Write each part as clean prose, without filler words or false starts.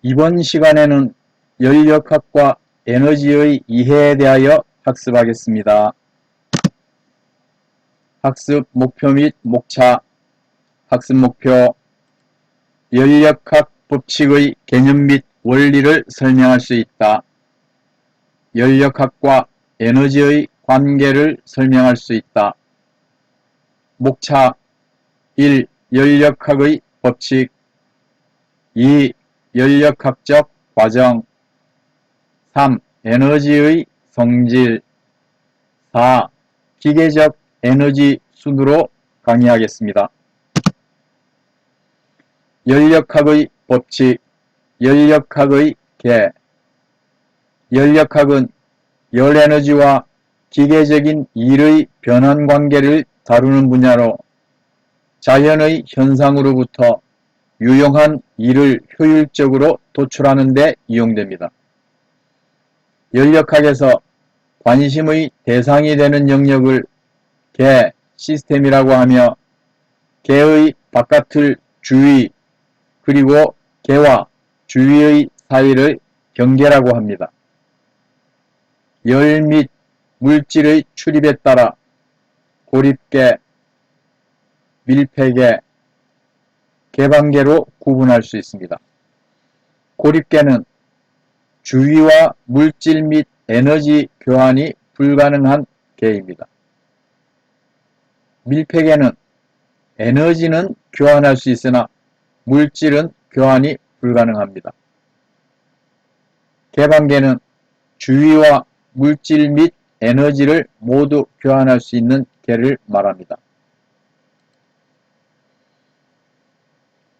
이번 시간에는 연력학과 에너지의 이해에 대하여 학습하겠습니다. 학습 목표 및 목차. 학습 목표. 연력학 법칙의 개념 및 원리를 설명할 수 있다. 연력학과 에너지의 관계를 설명할 수 있다. 목차. 1. 연력학의 법칙. 2. 연력학적 과정. 3. 에너지의 성질. 4. 기계적 에너지 순으로 강의하겠습니다. 연력학의 법칙. 연력학의 개. 연력학은 열에너지와 기계적인 일의 변환 관계를 다루는 분야로 자연의 현상으로부터 유용한 일을 효율적으로 도출하는 데 이용됩니다. 연력학에서 관심의 대상이 되는 영역을 개, 시스템이라고 하며 개의 바깥을 주위, 그리고 개와 주위의 사이를 경계라고 합니다. 열 및 물질의 출입에 따라 고립계, 밀폐계, 개방계로 구분할 수 있습니다. 고립계는 주위와 물질 및 에너지 교환이 불가능한 계입니다. 밀폐계는 에너지는 교환할 수 있으나 물질은 교환이 불가능합니다. 개방계는 주위와 물질 및 에너지를 모두 교환할 수 있는 계를 말합니다.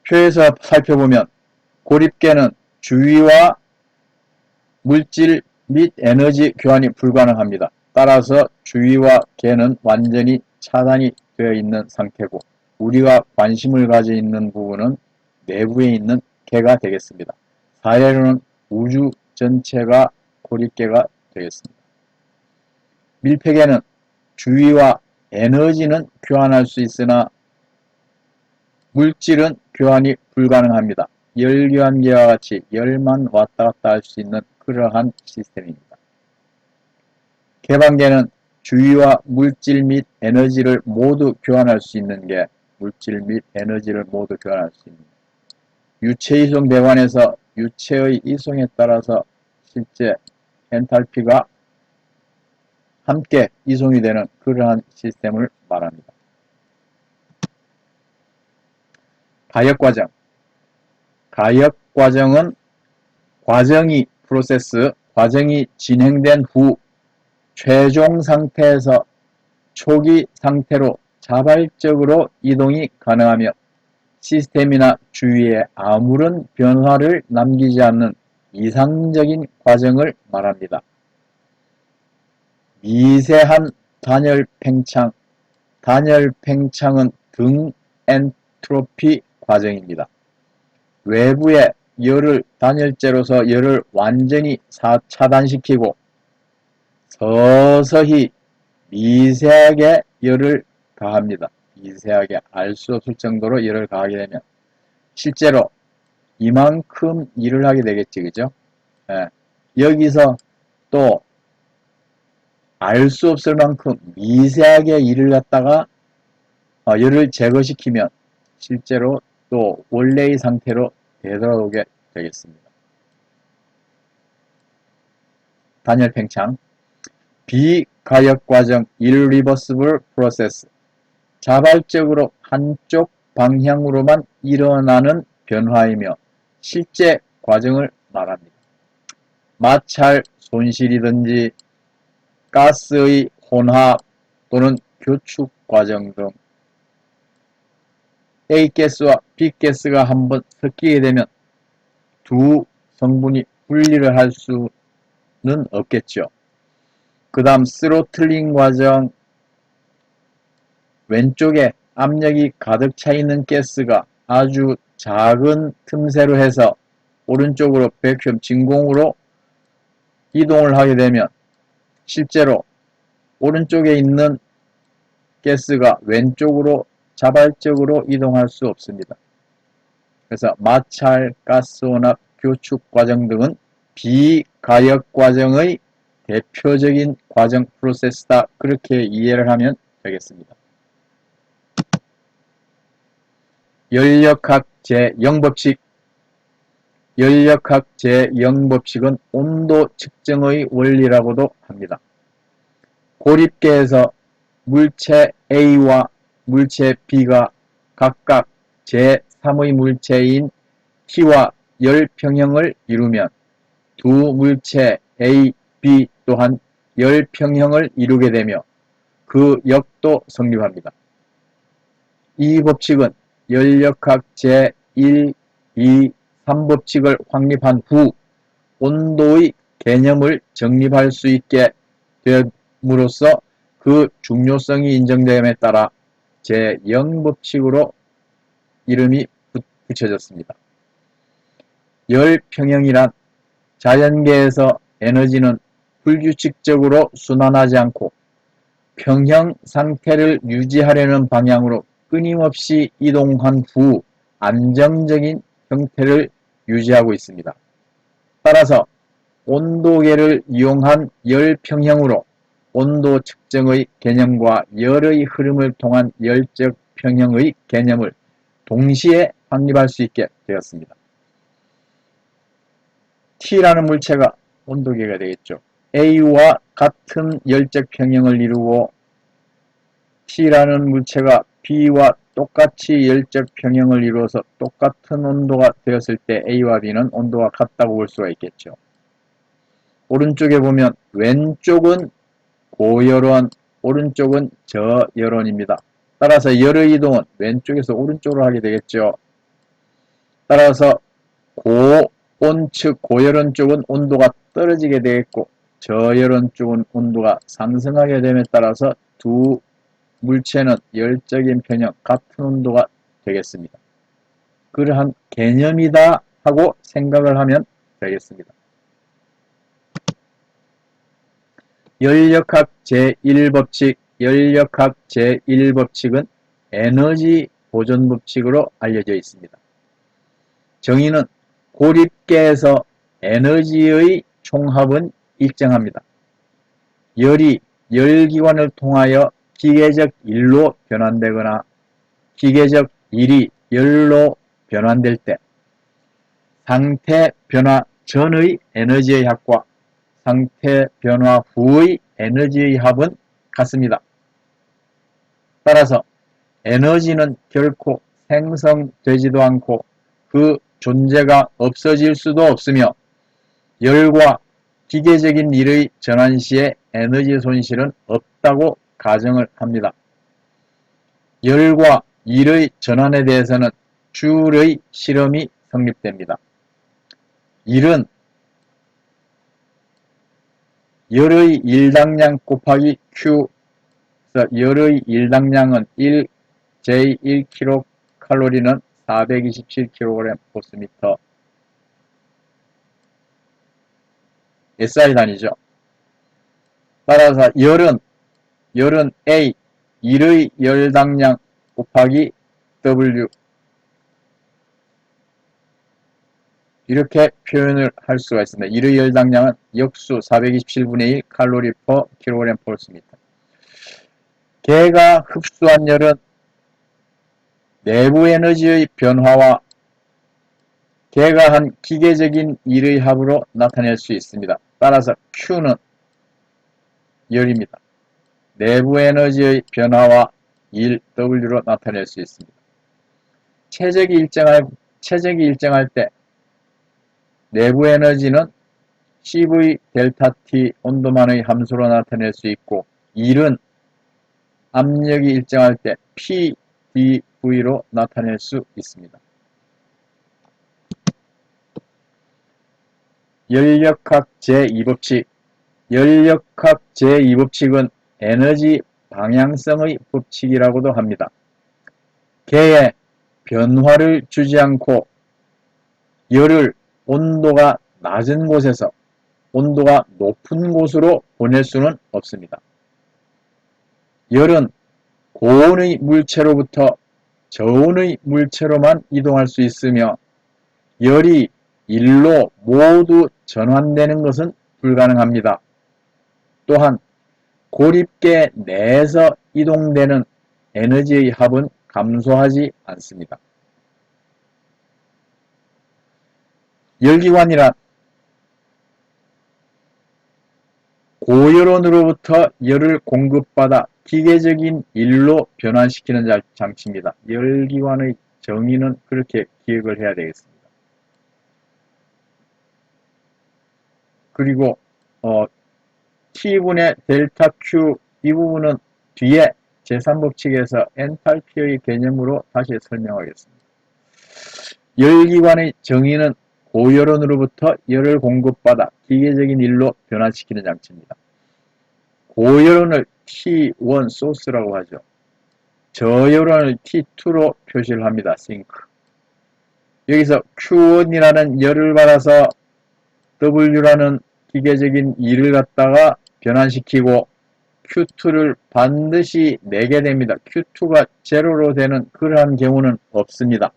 표에서 살펴보면 고립계는 주위와 물질 및 에너지 교환이 불가능합니다. 따라서 주위와 계는 완전히 차단이 되어 있는 상태고 우리가 관심을 가져 있는 부분은 내부에 있는 계가 되겠습니다. 사례로는 우주 전체가 고립계가 되겠습니다. 밀폐계는 주위와 에너지는 교환할 수 있으나 물질은 교환이 불가능합니다. 열교환계와 같이 열만 왔다 갔다 할 수 있는 그러한 시스템입니다. 개방계는 주위와 물질 및 에너지를 모두 교환할 수 있는 게 물질 및 에너지를 모두 교환할 수 있는 유체이송 배관에서 유체의 이송에 따라서 실제 엔탈피가 함께 이송이 되는 그러한 시스템을 말합니다. 가역과정. 가역과정은 과정이 진행된 후 최종 상태에서 초기 상태로 자발적으로 이동이 가능하며 시스템이나 주위에 아무런 변화를 남기지 않는 이상적인 과정을 말합니다. 미세한 단열 팽창. 단열 팽창은 등 엔트로피 과정입니다. 외부의 열을 단열재로서 열을 완전히 차단시키고 서서히 미세하게 열을 가합니다. 미세하게 알 수 없을 정도로 열을 가하게 되면 실제로 이만큼 일을 하게 되겠지, 그죠? 예. 여기서 또 알 수 없을 만큼 미세하게 일을 갖다가 열을 제거시키면 실제로 또 원래의 상태로 되돌아오게 되겠습니다. 단열 팽창. 비가역 과정 irreversible process. 자발적으로 한쪽 방향으로만 일어나는 변화이며 실제 과정을 말합니다. 마찰 손실이든지 가스의 혼합 또는 교축 과정 등 A가스와 B가스가 한번 섞이게 되면 두 성분이 분리를 할 수는 없겠죠. 그 다음 스로틀링 과정. 왼쪽에 압력이 가득 차 있는 가스가 아주 작은 틈새로 해서 오른쪽으로 백큐um 진공으로 이동을 하게 되면 실제로 오른쪽에 있는 가스가 왼쪽으로 자발적으로 이동할 수 없습니다. 그래서 마찰, 가스혼합, 교축 과정 등은 비가역 과정의 대표적인 과정 프로세스다. 그렇게 이해를 하면 되겠습니다. 연력학 제0법칙. 연력학 제0법칙은 온도 측정의 원리라고도 합니다. 고립계에서 물체 A와 물체 B가 각각 제3의 물체인 T와 열평형을 이루면 두 물체 A, B 또한 열평형을 이루게 되며 그 역도 성립합니다. 이 법칙은 연력학 제1, 2, 3법칙을 확립한 후 온도의 개념을 정립할 수 있게 됨으로써 그 중요성이 인정됨에 따라 제0법칙으로 이름이 붙여졌습니다. 열평형이란 자연계에서 에너지는 불규칙적으로 순환하지 않고 평형 상태를 유지하려는 방향으로 끊임없이 이동한 후 안정적인 형태를 유지하고 있습니다. 따라서 온도계를 이용한 열평형으로 온도 측정의 개념과 열의 흐름을 통한 열적 평형의 개념을 동시에 확립할 수 있게 되었습니다. T라는 물체가 온도계가 되겠죠. A와 같은 열적 평형을 이루고 T라는 물체가 B와 똑같이 열적 평형을 이루어서 똑같은 온도가 되었을 때 A와 B는 온도가 같다고 볼 수가 있겠죠. 오른쪽에 보면 왼쪽은 고열원, 오른쪽은 저열원입니다. 따라서 열의 이동은 왼쪽에서 오른쪽으로 하게 되겠죠. 따라서 고온 측 고열원 쪽은 온도가 떨어지게 되겠고 저열원 쪽은 온도가 상승하게 됨에 따라서 두 물체는 열적인 평형 같은 온도가 되겠습니다. 그러한 개념이다 하고 생각을 하면 되겠습니다. 연력학 제1법칙, 연력학 제1법칙은 에너지 보존법칙으로 알려져 있습니다. 정의는 고립계에서 에너지의 총합은 일정합니다. 열이 열기관을 통하여 기계적 일로 변환되거나 기계적 일이 열로 변환될 때 상태 변화 전의 에너지의 합과 상태 변화 후의 에너지의 합은 같습니다. 따라서 에너지는 결코 생성되지도 않고 그 존재가 없어질 수도 없으며 열과 기계적인 일의 전환 시에 에너지 손실은 없다고 가정을 합니다. 열과 일의 전환에 대해서는 줄의 실험이 성립됩니다. 일은 열의 일당량 곱하기 Q, 열의 일당량은 1j1kcal는 427kg/m SI 단위죠. 따라서 열은 A, 일의 열당량 곱하기 W 이렇게 표현을 할 수가 있습니다. 일의 열당량은 역수 427분의 1 칼로리 per kg/m. 개가 흡수한 열은 내부 에너지의 변화와 개가 한 기계적인 일의 합으로 나타낼 수 있습니다. 따라서 Q는 열입니다. 내부 에너지의 변화와 1 W로 나타낼 수 있습니다. 체적이 일정할 때 내부 에너지는 CV 델타 T 온도만의 함수로 나타낼 수 있고 1은 압력이 일정할 때 PdV로 나타낼 수 있습니다. 연력학 제2법칙. 연력학 제2법칙은 에너지 방향성의 법칙이라고도 합니다. 개의 변화를 주지 않고 열을 온도가 낮은 곳에서 온도가 높은 곳으로 보낼 수는 없습니다. 열은 고온의 물체로부터 저온의 물체로만 이동할 수 있으며 열이 1로 모두 전환되는 것은 불가능합니다. 또한 고립계 내에서 이동되는 에너지의 합은 감소하지 않습니다. 열기관이란 고열원으로부터 열을 공급받아 기계적인 일로 변환시키는 장치입니다. 열기관의 정의는 그렇게 기억을 해야 되겠습니다. 그리고 T분의 델타 Q 이 부분은 뒤에 제3법칙에서 엔탈피의 개념으로 다시 설명하겠습니다. 열기관의 정의는 고열원으로부터 열을 공급받아 기계적인 일로 변화시키는 장치입니다. 고열원을 T1 소스라고 하죠. 저열원을 T2로 표시를 합니다. 싱크. 여기서 Q1이라는 열을 받아서 W라는 기계적인 일을 갖다가 변환시키고 Q2를 반드시 내게 됩니다. Q2가 제로로 되는 그러한 경우는 없습니다.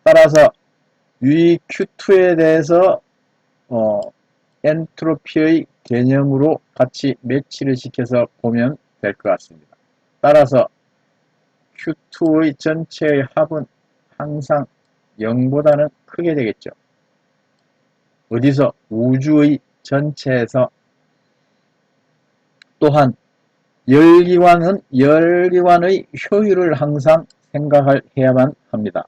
따라서 이 Q2에 대해서 엔트로피의 개념으로 같이 매치를 시켜서 보면 될 것 같습니다. 따라서 Q2의 전체의 합은 항상 0보다는 크게 되겠죠. 어디서? 우주의 전체에서. 또한 열기관의 효율을 항상 생각해야만 합니다.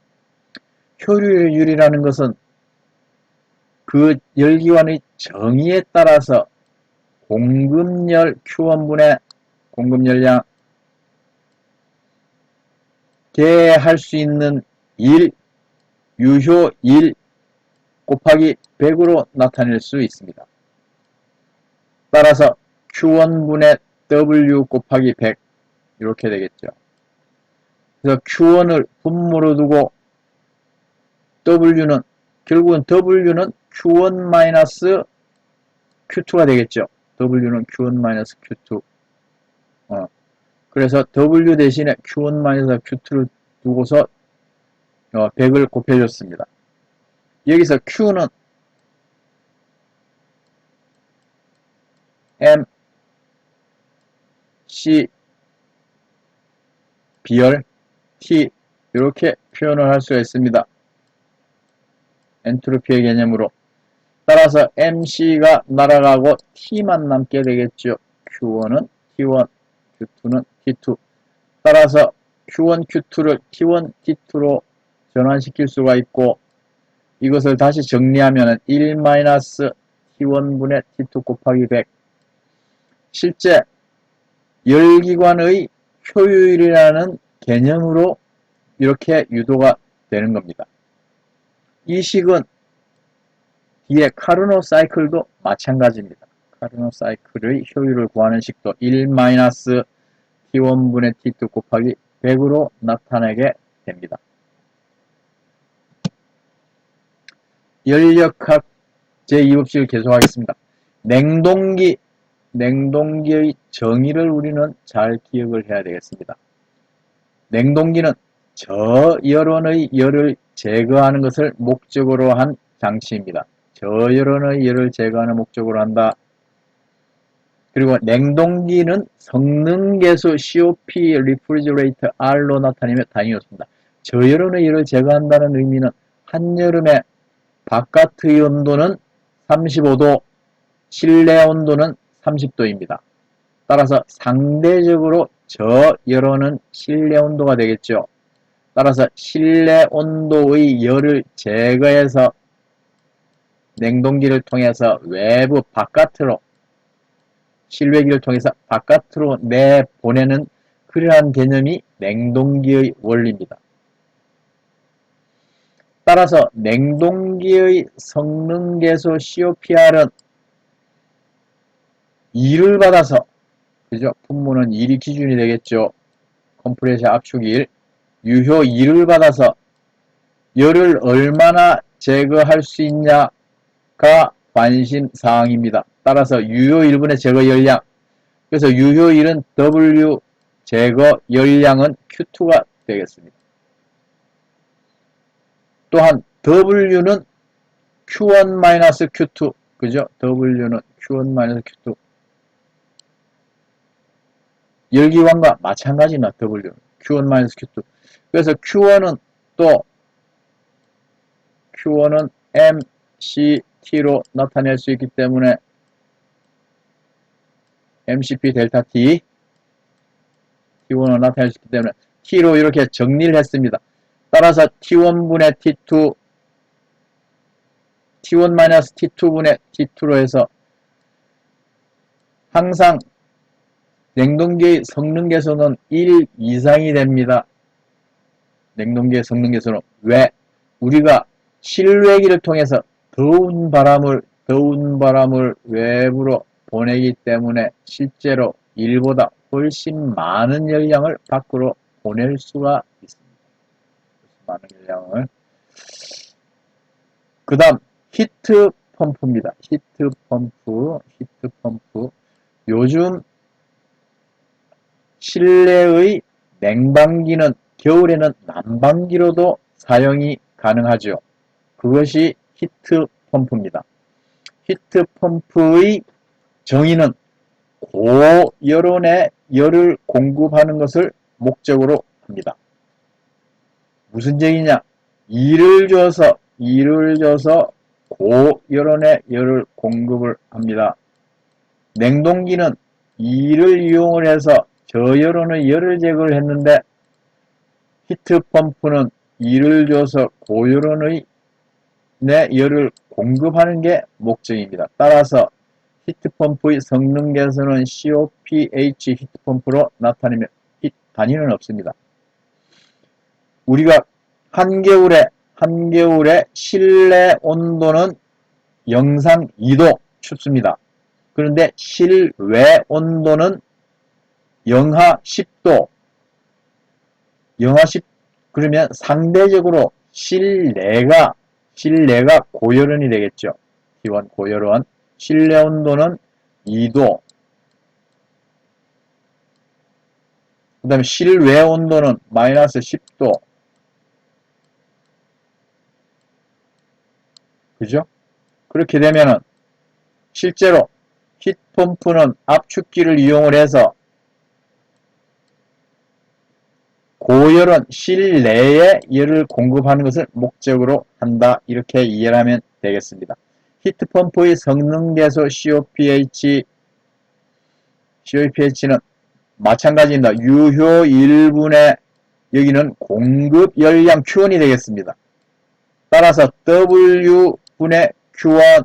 효율이라는 것은 그 열기관의 정의에 따라서 공급열 Q1분의 공급열량 개할 수 있는 유효 1 곱하기 100으로 나타낼 수 있습니다. 따라서 Q1분의 W 곱하기 100 이렇게 되겠죠. 그래서 Q1을 분모로 두고 결국은 W는 Q1 Q2가 되겠죠. W는 Q1 Q2. 그래서 W 대신에 Q1 Q2를 두고서 100을 곱해줬습니다. 여기서 Q는 M, C, B열, T 이렇게 표현을 할 수가 있습니다. 엔트로피의 개념으로. 따라서 MC가 날아가고 T만 남게 되겠죠. Q1은 T1, Q2는 T2. 따라서 Q1, Q2를 T1, T2로 전환시킬 수가 있고 이것을 다시 정리하면 1-T1분의 T2 곱하기 100. 실제 열기관의 효율이라는 개념으로 이렇게 유도가 되는 겁니다. 이 식은 뒤에 카르노 사이클도 마찬가지입니다. 카르노 사이클의 효율을 구하는 식도 1-T1분의 T2 곱하기 100으로 나타내게 됩니다. 열역학 제2법칙을 계속하겠습니다. 냉동기의 정의를 우리는 잘 기억을 해야 되겠습니다. 냉동기는 저열원의 열을 제거하는 것을 목적으로 한 장치입니다. 저열원의 열을 제거하는 목적으로 한다. 그리고 냉동기는 성능계수 COP refrigerator R로 나타내며 단위였습니다. 저열원의 열을 제거한다는 의미는 한여름에 바깥의 온도는 35도, 실내 온도는 30도입니다. 따라서 상대적으로 저열원은 실내 온도가 되겠죠. 따라서 실내 온도의 열을 제거해서 냉동기를 통해서 외부 바깥으로 실외기를 통해서 바깥으로 내보내는 그러한 개념이 냉동기의 원리입니다. 따라서 냉동기의 성능계수 COPR은 2를 받아서 그죠? 분모는 1이 기준이 되겠죠. 컴프레셔 압축 1 유효 2를 받아서 열을 얼마나 제거할 수 있냐가 관심 사항입니다. 따라서 유효 1분의 제거 열량 그래서 유효 1은 W 제거 열량은 Q2가 되겠습니다. 또한 W는 Q1-Q2 그죠? W는 Q1-Q2 열기관과 마찬가지나 W는 Q1-Q2 그래서 Q1은 MCT로 나타낼 수 있기 때문에 MCP 델타 T T1을 나타낼 수 있기 때문에 T로 이렇게 정리를 했습니다. 따라서 T1분의 T2 T1-T2분의 T2로 해서 항상 냉동기의 성능계수는 1 이상이 됩니다. 냉동기의 성능계수는 왜? 우리가 실외기를 통해서 더운 바람을 외부로 보내기 때문에 실제로 1보다 훨씬 많은 열량을 밖으로 보낼 수가 있습니다. 많은 열량을. 그 다음 히트 펌프입니다. 히트 펌프. 요즘 실내의 냉방기는 겨울에는 난방기로도 사용이 가능하죠. 그것이 히트 펌프입니다. 히트 펌프의 정의는 고열원에 열을 공급하는 것을 목적으로 합니다. 무슨 정의냐? 일을 줘서 고열원에 열을 공급을 합니다. 냉동기는 이를 이용을 해서 저열원의 열을 제거를 했는데 히트펌프는 이를 줘서 고열원의 열을 공급하는 게 목적입니다. 따라서 히트펌프의 성능 개선은 COPH 히트펌프로 나타내면 단위는 없습니다. 우리가 한겨울에 실내 온도는 영상 2도 춥습니다. 그런데 실외 온도는 영하 10도, 그러면 상대적으로 실내가 고열원이 되겠죠. T1 고열원. 실내 온도는 2도. 그 다음에 실외 온도는 마이너스 10도. 그죠? 그렇게 되면은 실제로 히트펌프는 압축기를 이용을 해서 고열원 실내에 열을 공급하는 것을 목적으로 한다. 이렇게 이해를 하면 되겠습니다. 히트펌프의 성능계수 COPH는 마찬가지입니다. 유효 1분의 여기는 공급 열량 Q1이 되겠습니다. 따라서 W분의 Q1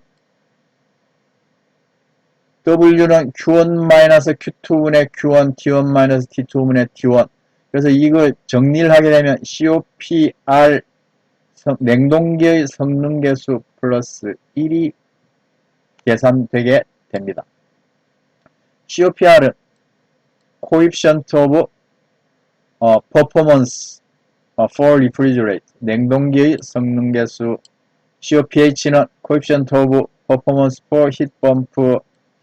W는 Q1-Q2분의 Q1, T1-T2분의 T1 그래서 이걸 정리를 하게 되면 COPR 냉동기의 성능계수 플러스 1이 계산되게 됩니다. COPR은 Coefficient of Performance for Refrigerate 냉동기의 성능계수 COPH는 Coefficient of Performance for Heat Pump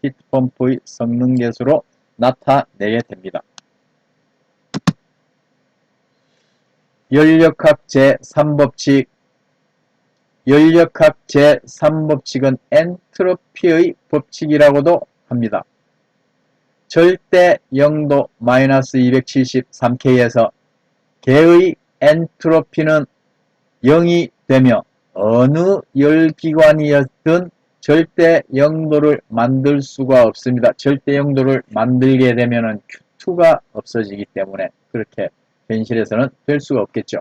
히트펌프의 성능계수로 나타내게 됩니다. 연력학 제3법칙 연력학 제3법칙은 엔트로피의 법칙이라고도 합니다. 절대 0도 마이너스 273K에서 개의 엔트로피는 0이 되며 어느 열기관이었든 절대 0도를 만들 수가 없습니다. 절대 0도를 만들게 되면 Q2가 없어지기 때문에 그렇게 현실에서는 될 수가 없겠죠.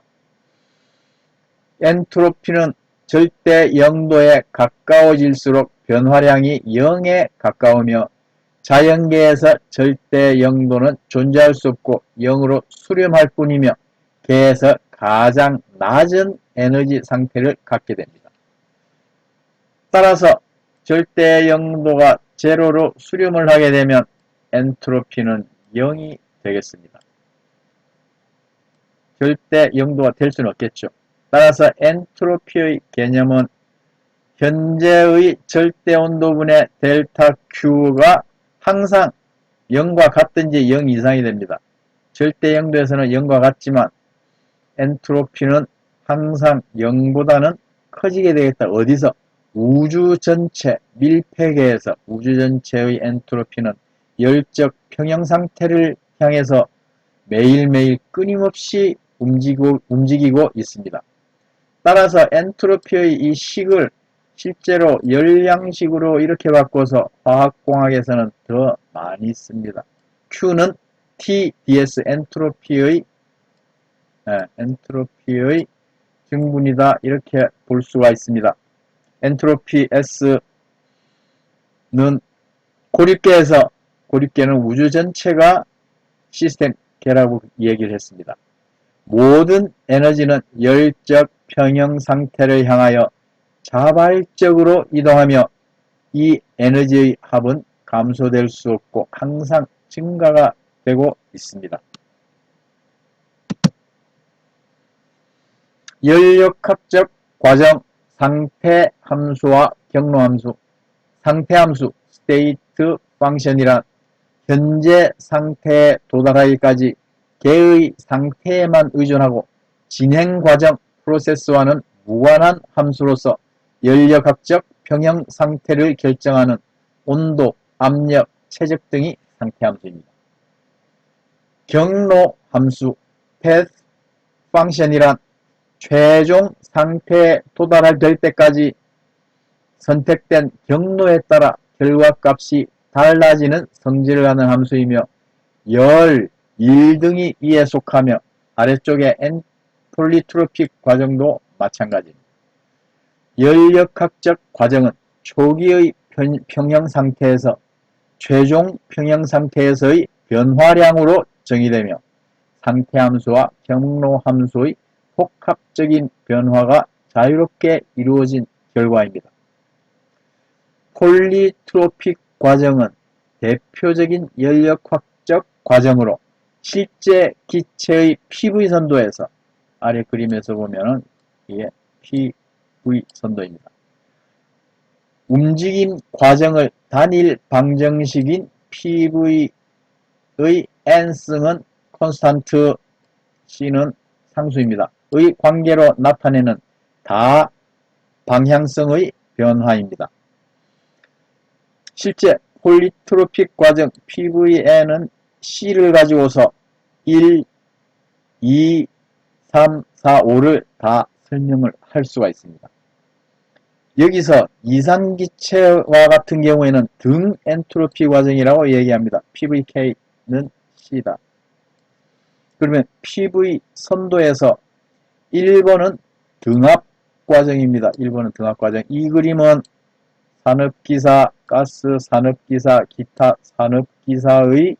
엔트로피는 절대 0도에 가까워질수록 변화량이 0에 가까우며 자연계에서 절대 0도는 존재할 수 없고 0으로 수렴할 뿐이며 계에서 가장 낮은 에너지 상태를 갖게 됩니다. 따라서 절대 0도가 제로로 수렴을 하게 되면 엔트로피는 0이 되겠습니다. 절대 0도가 될 수는 없겠죠. 따라서 엔트로피의 개념은 현재의 절대 온도분의 델타 Q가 항상 0과 같든지 0 이상이 됩니다. 절대 0도에서는 0과 같지만 엔트로피는 항상 0보다는 커지게 되겠다. 어디서? 우주 전체 밀폐계에서 우주 전체의 엔트로피는 열적 평형 상태를 향해서 매일매일 끊임없이 움직이고 있습니다. 따라서 엔트로피의 이 식을 실제로 열량식으로 이렇게 바꿔서 화학공학에서는 더 많이 씁니다. Q는 T-ds 엔트로피의 증분이다 이렇게 볼 수가 있습니다. 엔트로피 S는 고립계는 우주 전체가 시스템 개라고 얘기를 했습니다. 모든 에너지는 열적 평형 상태를 향하여 자발적으로 이동하며 이 에너지의 합은 감소될 수 없고 항상 증가가 되고 있습니다. 연력학적 과정 상태함수와 경로함수 상태함수 state function이란 현재 상태에 도달하기까지 개의 상태에만 의존하고 진행 과정 프로세스와는 무관한 함수로서 연력학적 평형 상태를 결정하는 온도, 압력, 체적 등이 상태함수입니다. 경로함수 path function이란 최종 상태에 도달할 때까지 선택된 경로에 따라 결과값이 달라지는 성질을 하는 함수이며 열, 일 등이 이에 속하며 아래쪽의 폴리트로픽 과정도 마찬가지입니다. 연력학적 과정은 초기의 평형 상태에서 최종 평형 상태에서의 변화량으로 정의되며 상태함수와 경로함수의 복합적인 변화가 자유롭게 이루어진 결과입니다. 폴리트로픽 과정은 대표적인 연력학적 과정으로 실제 기체의 PV선도에서 아래 그림에서 보면은 이게 PV선도입니다. 움직임 과정을 단일 방정식인 PV의 n승은 콘스탄트, C는 상수입니다. 의 관계로 나타내는 다방향성의 변화입니다. 실제 폴리트로픽 과정 PVN은 C를 가지고서 1, 2, 3, 4, 5를 다 설명을 할 수가 있습니다. 여기서 이산기체와 같은 경우에는 등 엔트로피 과정이라고 얘기합니다. PVK는 C다. 그러면 PV 선도에서 1번은 등압 과정입니다. 1번은 등압 과정. 이 그림은 산업기사, 가스 산업기사, 기타 산업기사의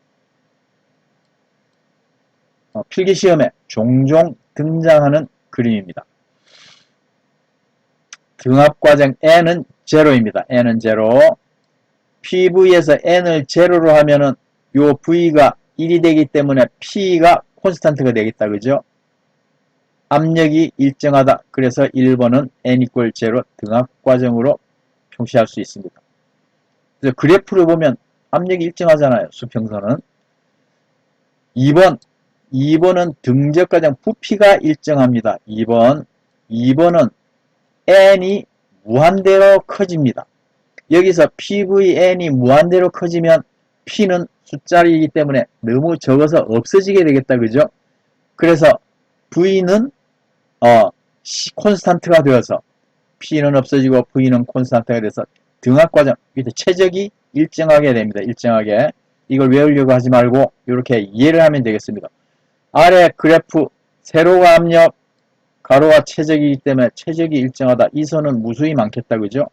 필기시험에 종종 등장하는 그림입니다. 등압과정 N은 제로입니다. N은 제로. PV에서 N을 제로로 하면은 요 V가 1이 되기 때문에 P가 콘스탄트가 되겠다. 그죠? 압력이 일정하다. 그래서 1번은 N = 제로 등압과정으로 표시할 수 있습니다. 그래서 그래프를 보면 압력이 일정하잖아요. 수평선은. 2번은 등적과정 부피가 일정합니다. 2번은 N이 무한대로 커집니다. 여기서 PVN이 무한대로 커지면 P는 숫자이기 때문에 너무 적어서 없어지게 되겠다. 그죠? 그래서 V는 콘스탄트가 되어서 P는 없어지고 V는 콘스탄트가 돼서 등압과정, 밑에 최적이 일정하게 됩니다. 일정하게. 이걸 외우려고 하지 말고 이렇게 이해를 하면 되겠습니다. 아래 그래프 세로가 압력, 가로가 최적이기 때문에 최적이 일정하다. 이 선은 무수히 많겠다. 그죠?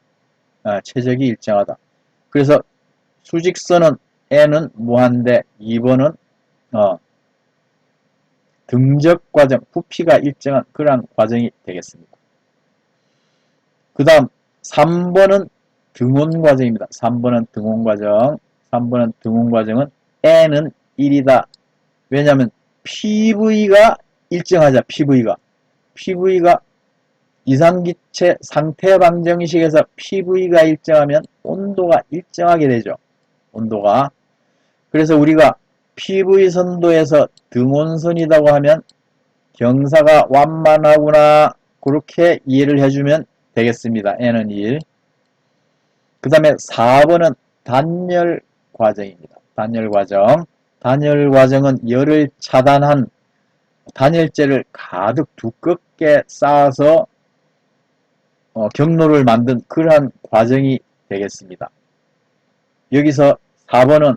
최적이 일정하다. 그래서 수직선은 N은 무한대, 2번은 등적 과정, 부피가 일정한 그러한 과정이 되겠습니다. 그 다음 3번은 등온 과정입니다. 3번은 등온 과정. 3번은 등온 과정은 N은 1이다. 왜냐하면 PV가 일정하자. PV가 이산기체 상태 방정식에서 PV가 일정하면 온도가 일정하게 되죠. 온도가. 그래서 우리가 PV 선도에서 등온선이라고 하면 경사가 완만하구나. 그렇게 이해를 해주면 되겠습니다. N은 1. 그 다음에 4번은 단열 과정입니다. 단열 과정. 단열 과정은 열을 차단한 단열재를 가득 두껍게 쌓아서 경로를 만든 그러한 과정이 되겠습니다. 여기서 4번은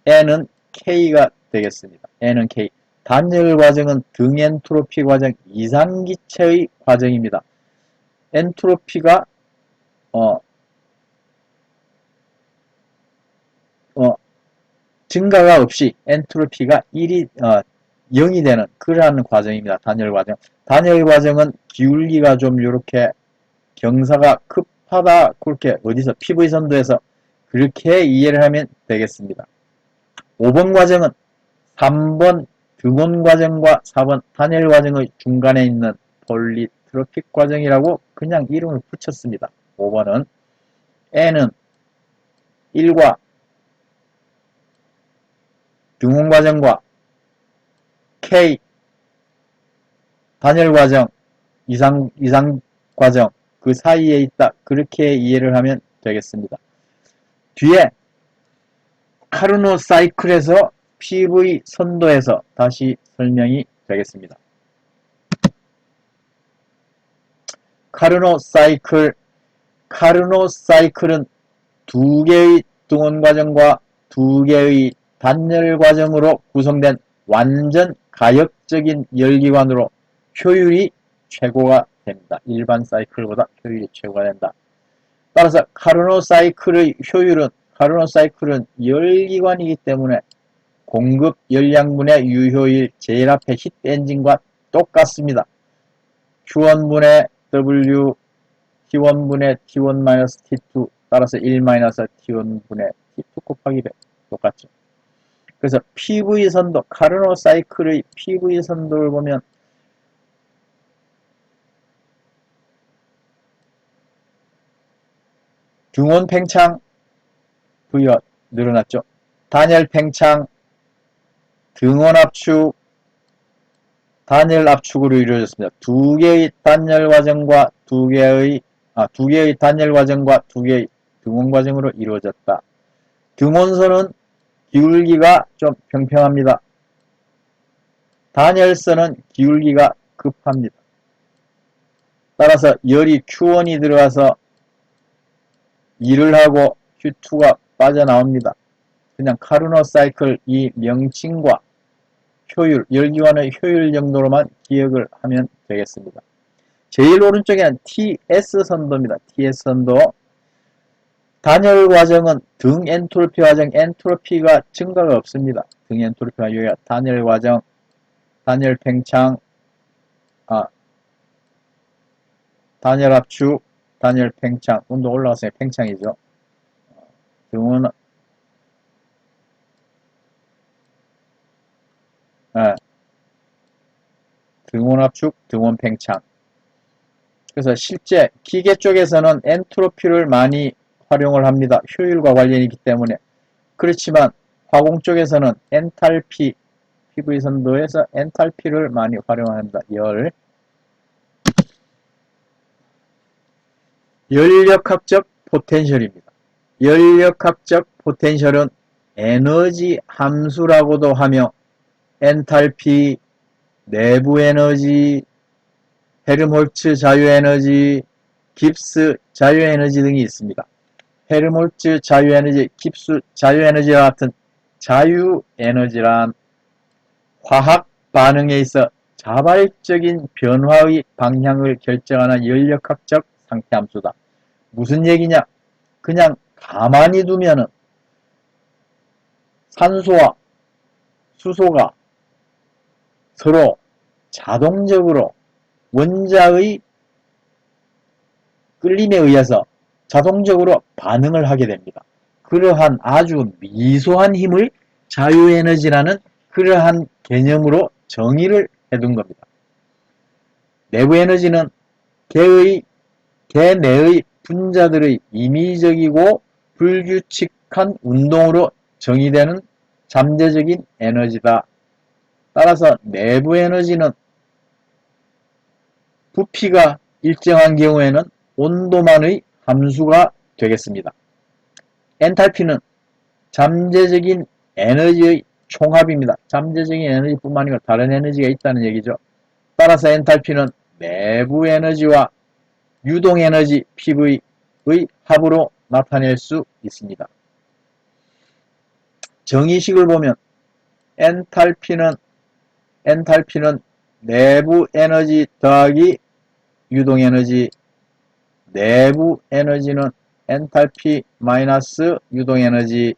N은 K가 되겠습니다. N은 K. 단열 과정은 등엔트로피 과정 이상기체의 과정입니다. 엔트로피가 증가가 없이 엔트로피가 0이 되는 그러한 과정입니다. 단열 과정. 단열 과정은 기울기가 좀 이렇게 경사가 급하다 그렇게 어디서 PV선도에서 그렇게 이해를 하면 되겠습니다. 5번 과정은 3번 등온 과정과 4번 단열 과정의 중간에 있는 폴리트로픽 과정이라고 그냥 이름을 붙였습니다. 5번은 N은 1과 등온 과정과 K 단열 과정 이상 과정 그 사이에 있다 그렇게 이해를 하면 되겠습니다. 뒤에 카르노 사이클에서 PV 선도에서 다시 설명이 되겠습니다. 카르노 사이클은 두 개의 등온 과정과 두 개의 단열 과정으로 구성된 완전 가역적인 열기관으로 효율이 최고가 됩니다. 일반 사이클보다 효율이 최고가 된다. 따라서 카르노 사이클은 열기관이기 때문에 공급 열량분의 유효율 제일 앞에 히트 엔진과 똑같습니다. Q1분의 W, T1분의 T1-T2 따라서 1-T1분의 T2 곱하기 100 똑같죠. 그래서 PV선도, 카르노 사이클의 PV선도를 보면 등온 팽창 V가 늘어났죠. 단열 팽창, 등온 압축, 단열 압축으로 이루어졌습니다. 두 개의 단열 과정과 두 개의 단열 과정과 두 개의 등온 과정으로 이루어졌다. 등온선은 기울기가 좀 평평합니다. 단열선은 기울기가 급합니다. 따라서 열이 Q1이 들어가서 일을 하고 Q2가 빠져나옵니다. 그냥 카르노 사이클 이 명칭과 효율, 열기관의 효율 정도로만 기억을 하면 되겠습니다. 제일 오른쪽에는 TS선도입니다. TS선도. 단열 과정은 등 엔트로피 과정, 엔트로피가 증가가 없습니다. 등 엔트로피가 여기가 단열 과정, 단열 팽창, 단열 압축, 단열 팽창, 온도 올라가서 팽창이죠. 등온, 등온 압축, 등온 팽창. 그래서 실제 기계 쪽에서는 엔트로피를 많이 활용을 합니다. 효율과 관련이 있기 때문에. 그렇지만 화공 쪽에서는 엔탈피, PV선도에서 엔탈피를 많이 활용합니다. 열역학적 포텐셜입니다. 열역학적 포텐셜은 에너지 함수라고도 하며 엔탈피, 내부 에너지, 헤르몰츠 자유에너지, 깁스 자유에너지 등이 있습니다. 헤르몰츠 자유에너지, 깁스 자유에너지와 같은 자유에너지란 화학 반응에 있어 자발적인 변화의 방향을 결정하는 열역학적 상태함수다. 무슨 얘기냐? 그냥 가만히 두면은 산소와 수소가 서로 자동적으로 원자의 끌림에 의해서 자동적으로 반응을 하게 됩니다. 그러한 아주 미소한 힘을 자유에너지라는 그러한 개념으로 정의를 해둔 겁니다. 내부 에너지는 개 내의 분자들의 임의적이고 불규칙한 운동으로 정의되는 잠재적인 에너지다. 따라서 내부 에너지는 부피가 일정한 경우에는 온도만의 함수가 되겠습니다. 엔탈피는 잠재적인 에너지의 총합입니다. 잠재적인 에너지뿐만 아니라 다른 에너지가 있다는 얘기죠. 따라서 엔탈피는 내부 에너지와 유동 에너지 PV의 합으로 나타낼 수 있습니다. 정의식을 보면 엔탈피는 내부 에너지 더하기 유동 에너지, 내부 에너지는 엔탈피 마이너스 유동 에너지,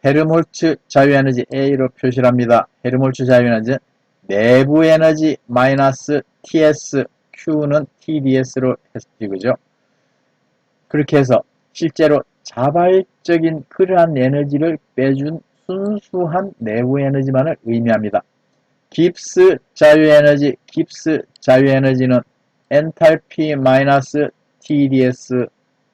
헤르몰츠 자유에너지 A로 표시를 합니다. 헤르몰츠 자유에너지는 내부 에너지 마이너스 TS, Q는 TDS로 해석되죠. 그렇게 해서 실제로 자발적인 그러한 에너지를 빼준 순수한 내부 에너지만을 의미합니다. 깁스 자유에너지는 엔탈피 마이너스 TDS,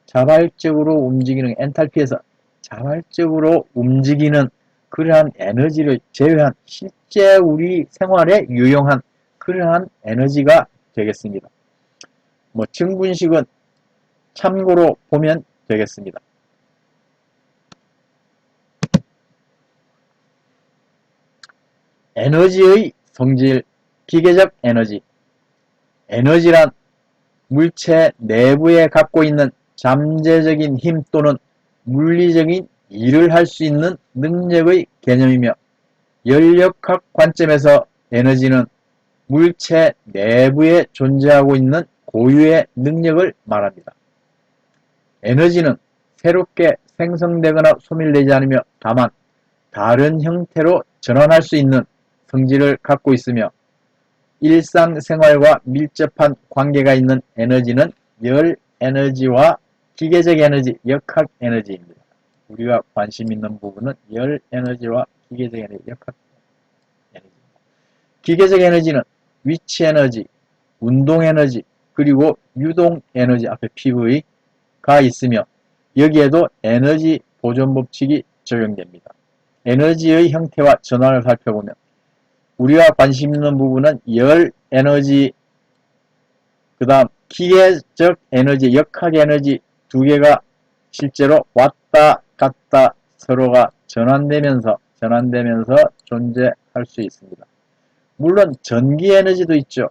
자발적으로 움직이는, 엔탈피에서 자발적으로 움직이는 그러한 에너지를 제외한 실제 우리 생활에 유용한 그러한 에너지가 되겠습니다. 증분식은 참고로 보면 되겠습니다. 에너지의 성질, 기계적 에너지. 에너지란 물체 내부에 갖고 있는 잠재적인 힘 또는 물리적인 일을 할 수 있는 능력의 개념이며, 연력학 관점에서 에너지는 물체 내부에 존재하고 있는 고유의 능력을 말합니다. 에너지는 새롭게 생성되거나 소멸되지 않으며 다만 다른 형태로 전환할 수 있는 성질을 갖고 있으며, 일상생활과 밀접한 관계가 있는 에너지는 열 에너지와 기계적 에너지, 역학 에너지입니다. 우리가 관심 있는 부분은 열 에너지와 기계적 에너지, 역학 에너지입니다. 기계적 에너지는 위치 에너지, 운동 에너지, 그리고 유동 에너지, 앞에 PV가 있으며 여기에도 에너지 보존 법칙이 적용됩니다. 에너지의 형태와 전환을 살펴보면 우리가 관심 있는 부분은 열 에너지, 그 다음 기계적 에너지, 역학 에너지 두 개가 실제로 왔다 갔다 서로가 전환되면서 존재할 수 있습니다. 물론 전기 에너지도 있죠.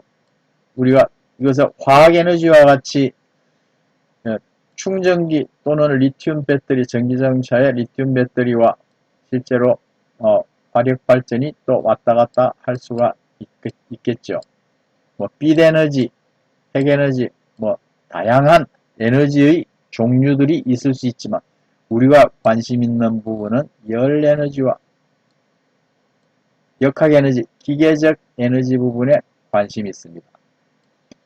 우리가 이것을 화학 에너지와 같이 충전기 또는 리튬 배터리, 전기자동차의 리튬 배터리와 실제로 화력 발전이 또 왔다 갔다 할 수가 있겠죠. 빛 에너지, 핵 에너지, 다양한 에너지의 종류들이 있을 수 있지만 우리가 관심 있는 부분은 열 에너지와 역학 에너지, 기계적 에너지 부분에 관심이 있습니다.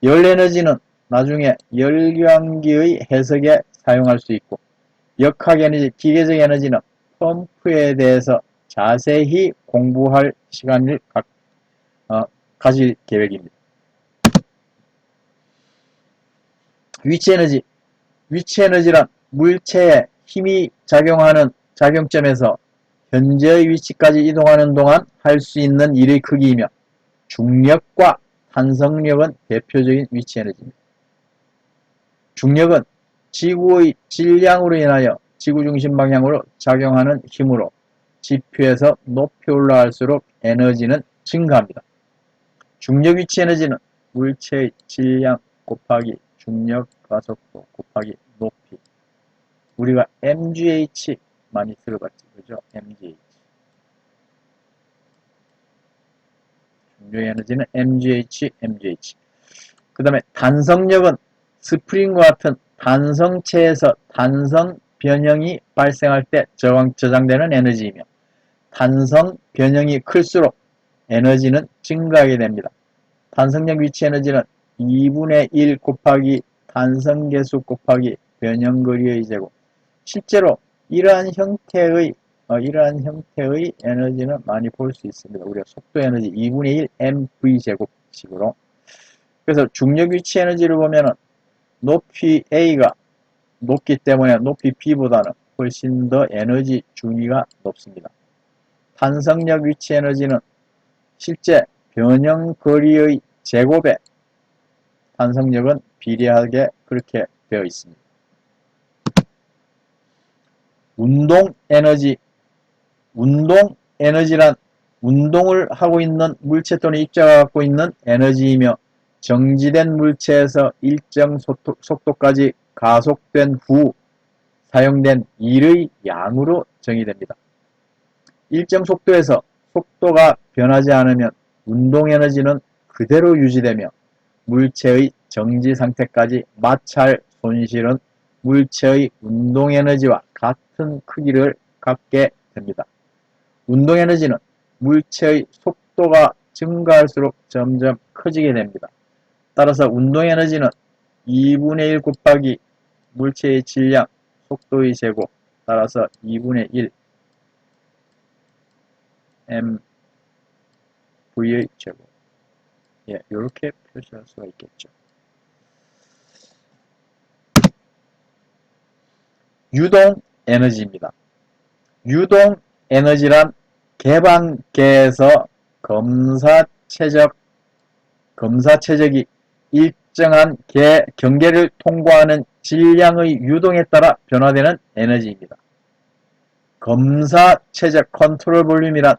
열 에너지는 나중에 열광기의 해석에 사용할 수 있고, 역학 에너지, 기계적 에너지는 펌프에 대해서 자세히 공부할 시간을 가질 계획입니다. 위치 에너지. 위치 에너지란 물체에 힘이 작용하는 작용점에서 현재의 위치까지 이동하는 동안 할 수 있는 일의 크기이며, 중력과 탄성력은 대표적인 위치 에너지입니다. 중력은 지구의 질량으로 인하여 지구 중심 방향으로 작용하는 힘으로 지표에서 높이 올라갈수록 에너지는 증가합니다. 중력 위치 에너지는 물체의 질량 곱하기 중력 가속도 곱하기 높이, 우리가 mgh 많이 들어봤죠, 그죠? mgh. 중력 에너지는 mgh. 그 다음에 단성력은 스프링과 같은 단성체에서 단성 변형이 발생할 때 저장되는 에너지이며, 단성 변형이 클수록 에너지는 증가하게 됩니다. 단성력 위치 에너지는 2분의 1 곱하기 단성계수 곱하기 변형거리의 제곱. 실제로 이러한 형태의 에너지는 많이 볼 수 있습니다. 우리가 속도 에너지 2분의 1 mv 제곱식으로. 그래서 중력 위치 에너지를 보면은 높이 A가 높기 때문에 높이 B보다는 훨씬 더 에너지 중위가 높습니다. 탄성력 위치 에너지는 실제 변형거리의 제곱에 탄성력은 비례하게 그렇게 되어 있습니다. 운동 에너지란 운동을 하고 있는 물체 또는 입자가 갖고 있는 에너지이며 정지된 물체에서 일정 속도까지 가속된 후 사용된 일의 양으로 정의됩니다. 일정 속도에서 속도가 변하지 않으면 운동 에너지는 그대로 유지되며 물체의 정지 상태까지 마찰 손실은 물체의 운동 에너지와 같은 크기를 갖게 됩니다. 운동 에너지는 물체의 속도가 증가할수록 점점 커지게 됩니다. 따라서 운동 에너지는 2분의 1 곱하기 물체의 질량, 속도의 제곱, 따라서 2분의 1 mv의 제곱. 예, 이렇게 표시할 수가 있겠죠. 유동 에너지입니다. 유동 에너지란 개방계에서 검사체적이 일정한 경계를 통과하는 질량의 유동에 따라 변화되는 에너지입니다. 검사체적 컨트롤 볼륨이란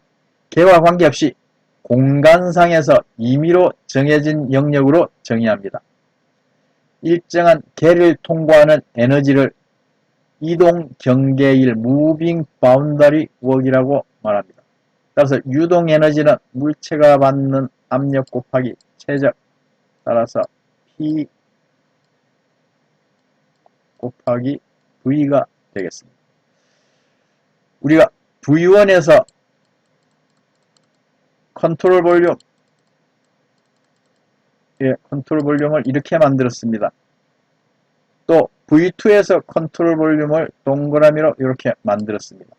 개와 관계없이 공간상에서 임의로 정해진 영역으로 정의합니다. 일정한 개를 통과하는 에너지를 이동 경계일 무빙 바운더리 웍이라고 말합니다. 따라서 유동 에너지는 물체가 받는 압력 곱하기 최적, 따라서 P 곱하기 V가 되겠습니다. 우리가 V1에서 컨트롤 볼륨을 이렇게 만들었습니다. 또 V2에서 컨트롤 볼륨을 동그라미로 이렇게 만들었습니다.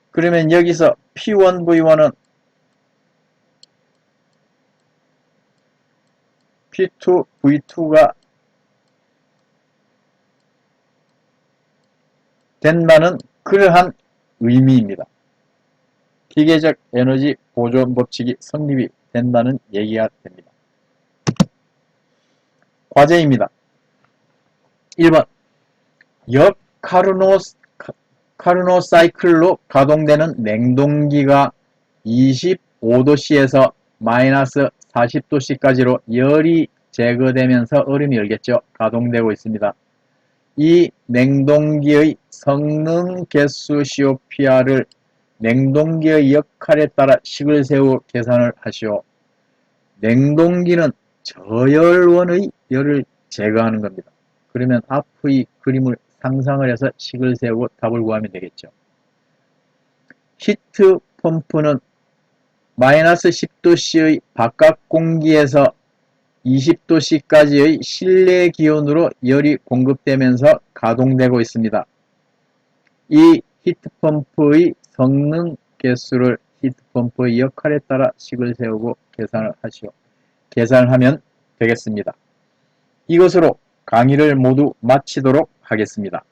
그러면 여기서 P1, V1은 P2, V2가 된다는 그러한 의미입니다. 기계적 에너지 보존 법칙이 성립이 된다는 얘기가 됩니다. 과제입니다. 1번 역 카르노 사이클로 가동되는 냉동기가 25도씨에서 마이너스 40도씨까지로 열이 제거되면서 얼음이 열겠죠. 가동되고 있습니다. 이 냉동기의 성능 개수 COPR을 냉동기의 역할에 따라 식을 세우 계산을 하시오. 냉동기는 저열원의 열을 제거하는 겁니다. 그러면 앞의 그림을 상상을 해서 식을 세우고 답을 구하면 되겠죠. 히트 펌프는 마이너스 10도씨의 바깥 공기에서 20도씨까지의 실내 기온으로 열이 공급되면서 가동되고 있습니다. 이 히트펌프의 성능 개수를 히트펌프의 역할에 따라 식을 세우고 계산을 하시오. 계산을 하면 되겠습니다. 이것으로 강의를 모두 마치도록 하겠습니다.